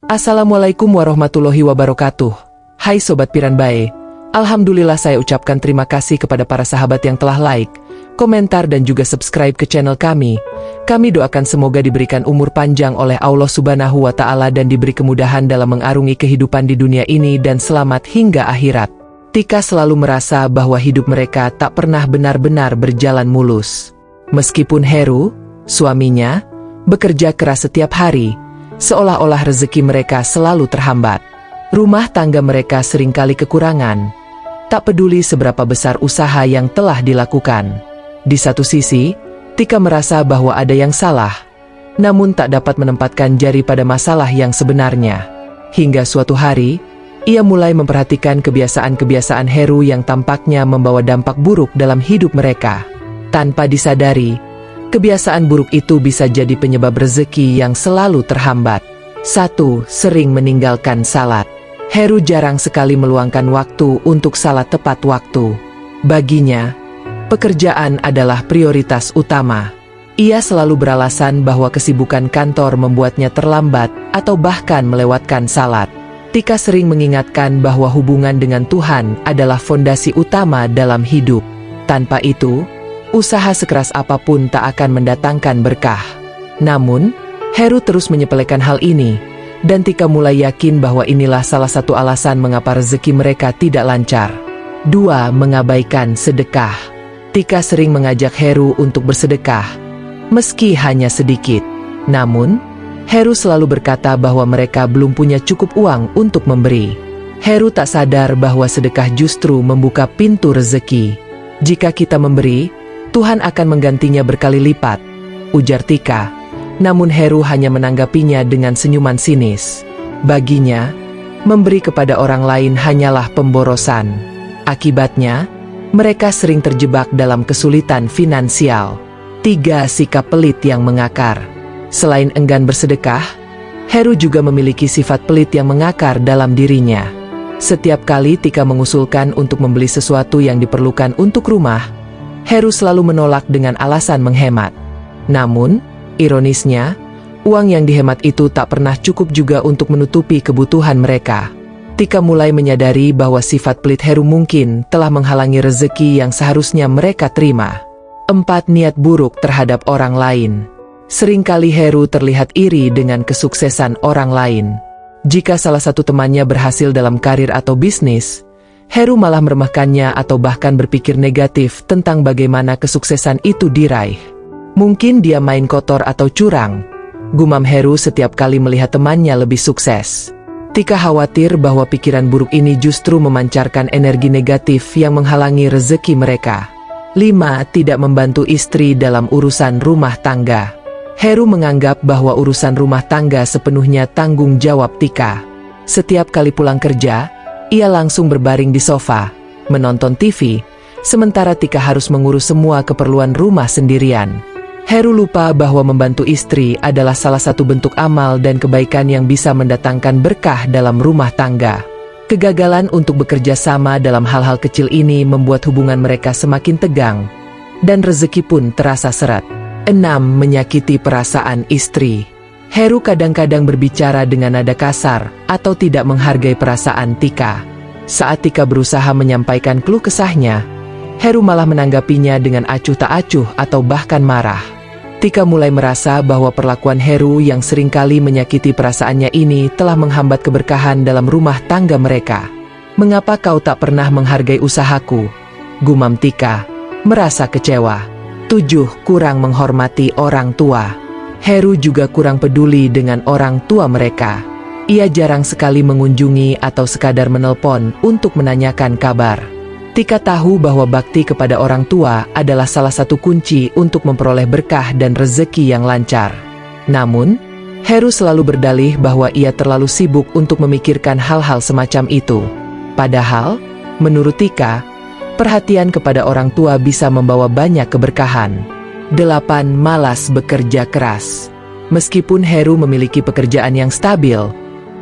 Assalamualaikum warahmatullahi wabarakatuh. Hai Sobat Piranbae, Alhamdulillah saya ucapkan terima kasih kepada para sahabat yang telah like, komentar dan juga subscribe ke channel kami. Kami doakan semoga diberikan umur panjang oleh Allah Subhanahu wa Ta'ala dan diberi kemudahan dalam mengarungi kehidupan di dunia ini dan selamat hingga akhirat. Tika selalu merasa bahwa hidup mereka tak pernah benar-benar berjalan mulus. Meskipun Heru, suaminya, bekerja keras setiap hari, seolah-olah rezeki mereka selalu terhambat. Rumah tangga mereka seringkali kekurangan, tak peduli seberapa besar usaha yang telah dilakukan. Di satu sisi, Tika merasa bahwa ada yang salah, namun tak dapat menempatkan jari pada masalah yang sebenarnya. Hingga suatu hari, ia mulai memperhatikan kebiasaan-kebiasaan Heru yang tampaknya membawa dampak buruk dalam hidup mereka. Tanpa disadari, kebiasaan buruk itu bisa jadi penyebab rezeki yang selalu terhambat. 1. Sering meninggalkan salat. Heru jarang sekali meluangkan waktu untuk salat tepat waktu. Baginya, pekerjaan adalah prioritas utama. Ia selalu beralasan bahwa kesibukan kantor membuatnya terlambat atau bahkan melewatkan salat. Tika sering mengingatkan bahwa hubungan dengan Tuhan adalah fondasi utama dalam hidup. Tanpa itu, usaha sekeras apapun tak akan mendatangkan berkah. Namun, Heru terus menyepelekan hal ini, dan Tika mulai yakin bahwa inilah salah satu alasan mengapa rezeki mereka tidak lancar. 2. Mengabaikan sedekah. Tika sering mengajak Heru untuk bersedekah, meski hanya sedikit. Namun, Heru selalu berkata bahwa mereka belum punya cukup uang untuk memberi. Heru tak sadar bahwa sedekah justru membuka pintu rezeki. Jika kita memberi, Tuhan akan menggantinya berkali lipat, ujar Tika. Namun Heru hanya menanggapinya dengan senyuman sinis. Baginya, memberi kepada orang lain hanyalah pemborosan. Akibatnya, mereka sering terjebak dalam kesulitan finansial. 3. Sikap pelit yang mengakar. Selain enggan bersedekah, Heru juga memiliki sifat pelit yang mengakar dalam dirinya. Setiap kali Tika mengusulkan untuk membeli sesuatu yang diperlukan untuk rumah, Heru selalu menolak dengan alasan menghemat. Namun, ironisnya, uang yang dihemat itu tak pernah cukup juga untuk menutupi kebutuhan mereka. Tika mulai menyadari bahwa sifat pelit Heru mungkin telah menghalangi rezeki yang seharusnya mereka terima. 4. Niat buruk terhadap orang lain. Seringkali Heru terlihat iri dengan kesuksesan orang lain. Jika salah satu temannya berhasil dalam karir atau bisnis, Heru malah meremehkannya atau bahkan berpikir negatif tentang bagaimana kesuksesan itu diraih. Mungkin dia main kotor atau curang, gumam Heru setiap kali melihat temannya lebih sukses. Tika khawatir bahwa pikiran buruk ini justru memancarkan energi negatif yang menghalangi rezeki mereka. 5. Tidak membantu istri dalam urusan rumah tangga. Heru menganggap bahwa urusan rumah tangga sepenuhnya tanggung jawab Tika. Setiap kali pulang kerja, ia langsung berbaring di sofa, menonton TV, sementara Tika harus mengurus semua keperluan rumah sendirian. Heru lupa bahwa membantu istri adalah salah satu bentuk amal dan kebaikan yang bisa mendatangkan berkah dalam rumah tangga. Kegagalan untuk bekerja sama dalam hal-hal kecil ini membuat hubungan mereka semakin tegang, dan rezeki pun terasa seret. 6. Menyakiti perasaan istri. Heru kadang-kadang berbicara dengan nada kasar atau tidak menghargai perasaan Tika. Saat Tika berusaha menyampaikan keluh kesahnya, Heru malah menanggapinya dengan acuh tak acuh atau bahkan marah. Tika mulai merasa bahwa perlakuan Heru yang seringkali menyakiti perasaannya ini telah menghambat keberkahan dalam rumah tangga mereka. "Mengapa kau tak pernah menghargai usahaku?" gumam Tika, merasa kecewa. 7. Kurang menghormati orang tua. Heru juga kurang peduli dengan orang tua mereka. Ia jarang sekali mengunjungi atau sekadar menelpon untuk menanyakan kabar. Tika tahu bahwa bakti kepada orang tua adalah salah satu kunci untuk memperoleh berkah dan rezeki yang lancar. Namun, Heru selalu berdalih bahwa ia terlalu sibuk untuk memikirkan hal-hal semacam itu. Padahal, menurut Tika, perhatian kepada orang tua bisa membawa banyak keberkahan. 8. Malas bekerja keras. Meskipun Heru memiliki pekerjaan yang stabil,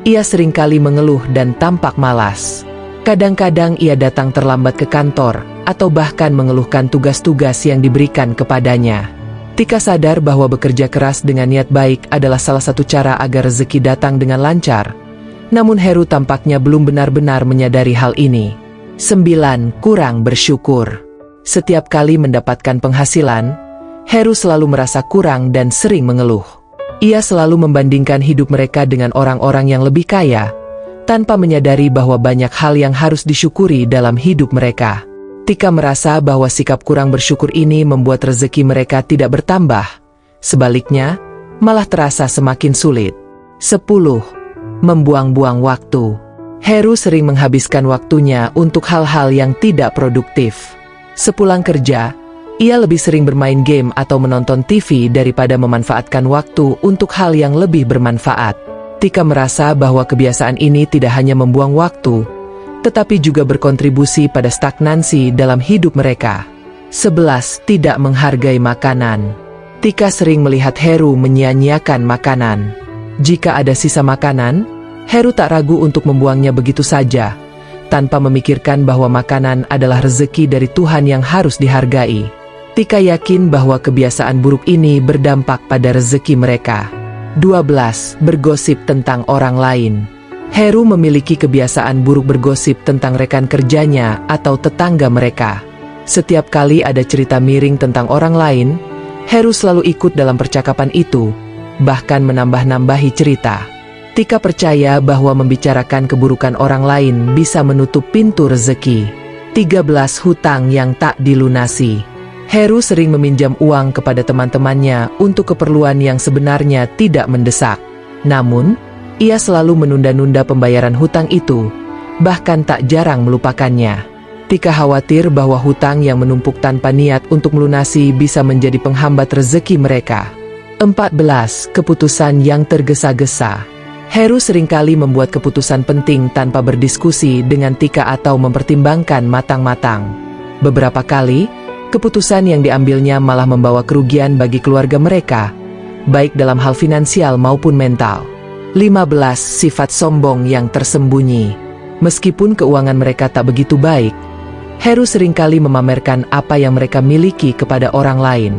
ia seringkali mengeluh dan tampak malas. Kadang-kadang ia datang terlambat ke kantor, atau bahkan mengeluhkan tugas-tugas yang diberikan kepadanya. Tika sadar bahwa bekerja keras dengan niat baik adalah salah satu cara agar rezeki datang dengan lancar. Namun Heru tampaknya belum benar-benar menyadari hal ini. 9. Kurang bersyukur. Setiap kali mendapatkan penghasilan, Heru selalu merasa kurang dan sering mengeluh. Ia selalu membandingkan hidup mereka dengan orang-orang yang lebih kaya, tanpa menyadari bahwa banyak hal yang harus disyukuri dalam hidup mereka. Tika merasa bahwa sikap kurang bersyukur ini membuat rezeki mereka tidak bertambah. Sebaliknya, malah terasa semakin sulit. 10. Membuang-buang waktu. Heru sering menghabiskan waktunya untuk hal-hal yang tidak produktif. Sepulang kerja, ia lebih sering bermain game atau menonton TV daripada memanfaatkan waktu untuk hal yang lebih bermanfaat. Tika merasa bahwa kebiasaan ini tidak hanya membuang waktu, tetapi juga berkontribusi pada stagnansi dalam hidup mereka. 11. Tidak menghargai makanan. Tika sering melihat Heru menyia-nyiakan makanan. Jika ada sisa makanan, Heru tak ragu untuk membuangnya begitu saja, tanpa memikirkan bahwa makanan adalah rezeki dari Tuhan yang harus dihargai. Tika yakin bahwa kebiasaan buruk ini berdampak pada rezeki mereka. 12. Bergosip tentang orang lain. Heru memiliki kebiasaan buruk bergosip tentang rekan kerjanya atau tetangga mereka. Setiap kali ada cerita miring tentang orang lain, Heru selalu ikut dalam percakapan itu, bahkan menambah-nambahi cerita. Tika percaya bahwa membicarakan keburukan orang lain bisa menutup pintu rezeki. 13. Hutang yang tak dilunasi. Heru sering meminjam uang kepada teman-temannya untuk keperluan yang sebenarnya tidak mendesak. Namun, ia selalu menunda-nunda pembayaran hutang itu, bahkan tak jarang melupakannya. Tika khawatir bahwa hutang yang menumpuk tanpa niat untuk melunasi bisa menjadi penghambat rezeki mereka. 14. Keputusan yang tergesa-gesa. Heru seringkali membuat keputusan penting tanpa berdiskusi dengan Tika atau mempertimbangkan matang-matang. Beberapa kali, keputusan yang diambilnya malah membawa kerugian bagi keluarga mereka, baik dalam hal finansial maupun mental. 15. Sifat sombong yang tersembunyi. Meskipun keuangan mereka tak begitu baik, Heru seringkali memamerkan apa yang mereka miliki kepada orang lain.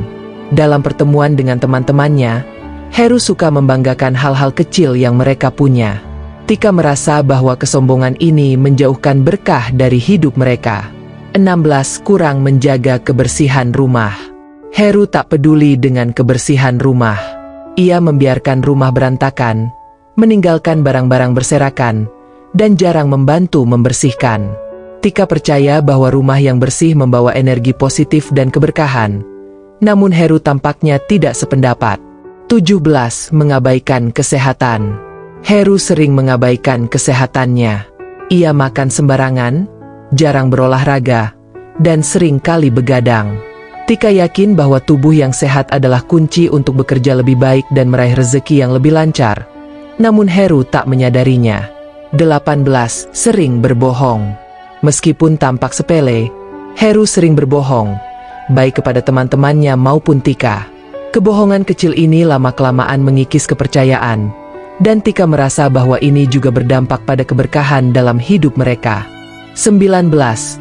Dalam pertemuan dengan teman-temannya, Heru suka membanggakan hal-hal kecil yang mereka punya. Tika merasa bahwa kesombongan ini menjauhkan berkah dari hidup mereka. 16. Kurang menjaga kebersihan rumah. Heru tak peduli dengan kebersihan rumah. Ia membiarkan rumah berantakan, meninggalkan barang-barang berserakan, dan jarang membantu membersihkan. Tika percaya bahwa rumah yang bersih membawa energi positif dan keberkahan. Namun Heru tampaknya tidak sependapat. 17. Mengabaikan kesehatan. Heru sering mengabaikan kesehatannya. Ia makan sembarangan, jarang berolahraga, dan sering kali begadang. Tika yakin bahwa tubuh yang sehat adalah kunci untuk bekerja lebih baik dan meraih rezeki yang lebih lancar. Namun Heru tak menyadarinya. 18. Sering berbohong. Meskipun tampak sepele, Heru sering berbohong, baik kepada teman-temannya maupun Tika. Kebohongan kecil ini lama-kelamaan mengikis kepercayaan, dan Tika merasa bahwa ini juga berdampak pada keberkahan dalam hidup mereka. 19.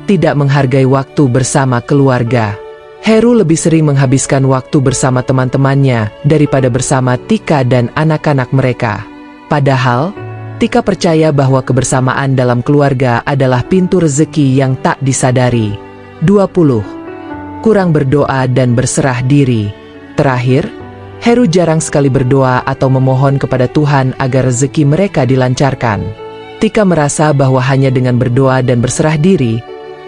Tidak menghargai waktu bersama keluarga. Heru lebih sering menghabiskan waktu bersama teman-temannya daripada bersama Tika dan anak-anak mereka. Padahal, Tika percaya bahwa kebersamaan dalam keluarga adalah pintu rezeki yang tak disadari. 20. Kurang berdoa dan berserah diri. Terakhir, Heru jarang sekali berdoa atau memohon kepada Tuhan agar rezeki mereka dilancarkan. Tika merasa bahwa hanya dengan berdoa dan berserah diri,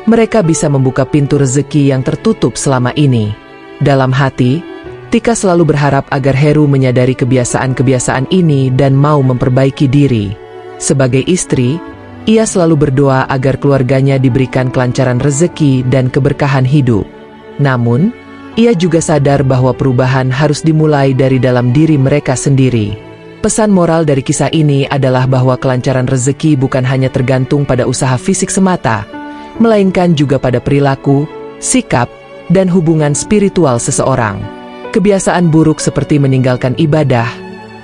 mereka bisa membuka pintu rezeki yang tertutup selama ini. Dalam hati, Tika selalu berharap agar Heru menyadari kebiasaan-kebiasaan ini dan mau memperbaiki diri. Sebagai istri, ia selalu berdoa agar keluarganya diberikan kelancaran rezeki dan keberkahan hidup. Namun, ia juga sadar bahwa perubahan harus dimulai dari dalam diri mereka sendiri. Pesan moral dari kisah ini adalah bahwa kelancaran rezeki bukan hanya tergantung pada usaha fisik semata, melainkan juga pada perilaku, sikap, dan hubungan spiritual seseorang. Kebiasaan buruk seperti meninggalkan ibadah,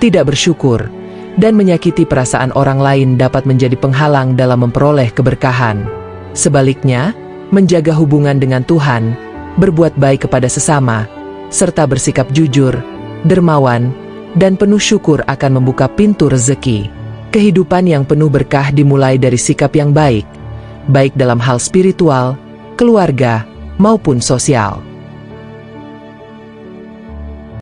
tidak bersyukur, dan menyakiti perasaan orang lain dapat menjadi penghalang dalam memperoleh keberkahan. Sebaliknya, menjaga hubungan dengan Tuhan, berbuat baik kepada sesama, serta bersikap jujur, dermawan, dan penuh syukur akan membuka pintu rezeki. Kehidupan yang penuh berkah dimulai dari sikap yang baik, baik dalam hal spiritual, keluarga, maupun sosial.